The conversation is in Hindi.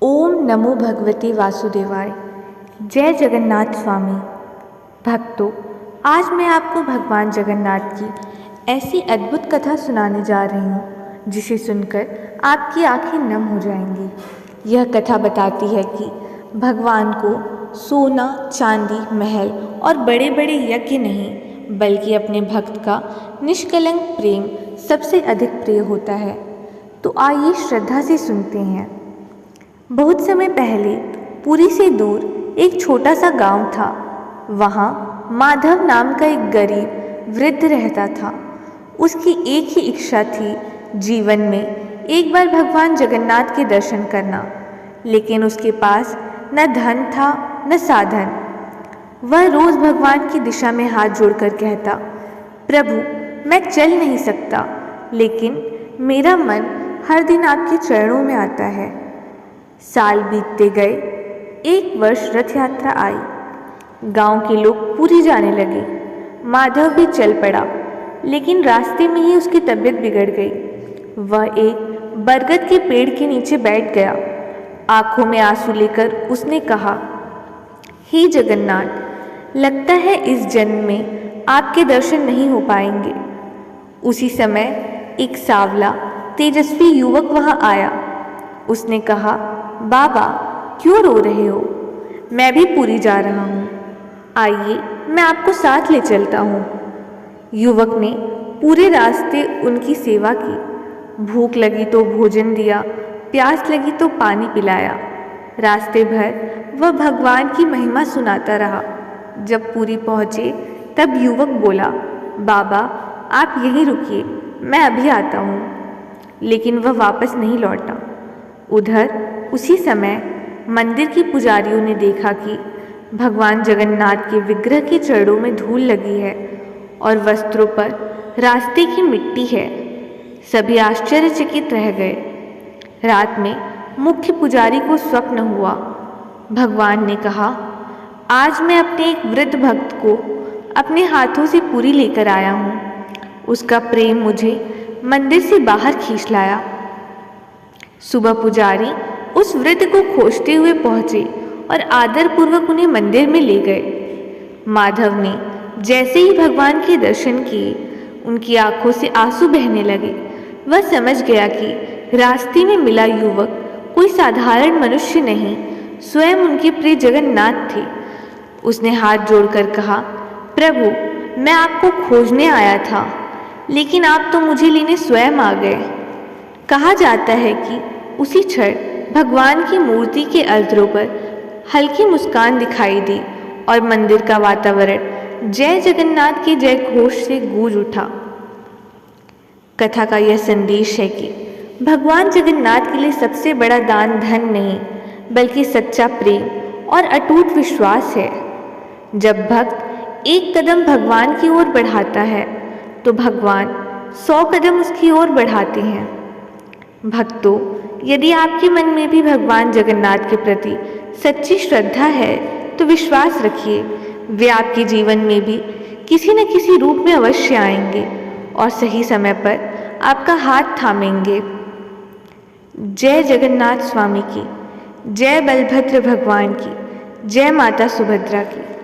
ओम नमो भगवते वासुदेवाय। जय जगन्नाथ स्वामी। भक्तों, आज मैं आपको भगवान जगन्नाथ की ऐसी अद्भुत कथा सुनाने जा रही हूँ जिसे सुनकर आपकी आंखें नम हो जाएंगी। यह कथा बताती है कि भगवान को सोना, चांदी, महल और बड़े बड़े यज्ञ नहीं बल्कि अपने भक्त का निष्कलंक प्रेम सबसे अधिक प्रिय होता है। तो आइए श्रद्धा से सुनते हैं। बहुत समय पहले पुरी से दूर एक छोटा सा गांव था। वहाँ माधव नाम का एक गरीब वृद्ध रहता था। उसकी एक ही इच्छा थी, जीवन में एक बार भगवान जगन्नाथ के दर्शन करना। लेकिन उसके पास न धन था न साधन। वह रोज भगवान की दिशा में हाथ जोड़कर कहता, प्रभु, मैं चल नहीं सकता, लेकिन मेरा मन हर दिन आपके चरणों में आता है। साल बीतते गए। एक वर्ष रथ यात्रा आई। गांव के लोग पुरी जाने लगे। माधव भी चल पड़ा, लेकिन रास्ते में ही उसकी तबीयत बिगड़ गई। वह एक बरगद के पेड़ के नीचे बैठ गया। आंखों में आंसू लेकर उसने कहा, हे जगन्नाथ, लगता है इस जन्म में आपके दर्शन नहीं हो पाएंगे। उसी समय एक सांवला तेजस्वी युवक वहां आया। उसने कहा, बाबा, क्यों रो रहे हो? मैं भी पुरी जा रहा हूँ। आइए, मैं आपको साथ ले चलता हूँ। युवक ने पूरे रास्ते उनकी सेवा की। भूख लगी तो भोजन दिया, प्यास लगी तो पानी पिलाया। रास्ते भर वह भगवान की महिमा सुनाता रहा। जब पुरी पहुँचे तब युवक बोला, बाबा, आप यहीं रुकिए, मैं अभी आता हूँ। लेकिन वह वापस नहीं लौटा। उधर उसी समय मंदिर की पुजारियों ने देखा कि भगवान जगन्नाथ के विग्रह के चरणों में धूल लगी है और वस्त्रों पर रास्ते की मिट्टी है। सभी आश्चर्यचकित रह गए। रात में मुख्य पुजारी को स्वप्न हुआ। भगवान ने कहा, आज मैं अपने एक वृद्ध भक्त को अपने हाथों से पुरी लेकर आया हूँ। उसका प्रेम मुझे मंदिर से बाहर खींच लाया। सुबह पुजारी उस वृद्ध को खोजते हुए पहुंचे और आदरपूर्वक उन्हें मंदिर में ले गए। माधव ने जैसे ही भगवान के दर्शन किए, उनकी आंखों से आंसू बहने लगे। वह समझ गया कि रास्ते में मिला युवक कोई साधारण मनुष्य नहीं, स्वयं उनके प्रिय जगन्नाथ थे। उसने हाथ जोड़कर कहा, प्रभु, मैं आपको खोजने आया था, लेकिन आप तो मुझे लेने स्वयं आ गए। कहा जाता है कि उसी क्षण भगवान की मूर्ति के अधरों पर हल्की मुस्कान दिखाई दी और मंदिर का वातावरण जय जगन्नाथ के जय घोष से गूंज उठा। कथा का यह संदेश है कि भगवान जगन्नाथ के लिए सबसे बड़ा दान धन नहीं, बल्कि सच्चा प्रेम और अटूट विश्वास है। जब भक्त एक कदम भगवान की ओर बढ़ाता है, तो भगवान 100 कदम उसकी ओर बढ़ाते हैं। भक्तों, यदि आपके मन में भी भगवान जगन्नाथ के प्रति सच्ची श्रद्धा है, तो विश्वास रखिए, वे आपके जीवन में भी किसी न किसी रूप में अवश्य आएंगे और सही समय पर आपका हाथ थामेंगे। जय जगन्नाथ स्वामी की, जय बलभद्र भगवान की, जय माता सुभद्रा की।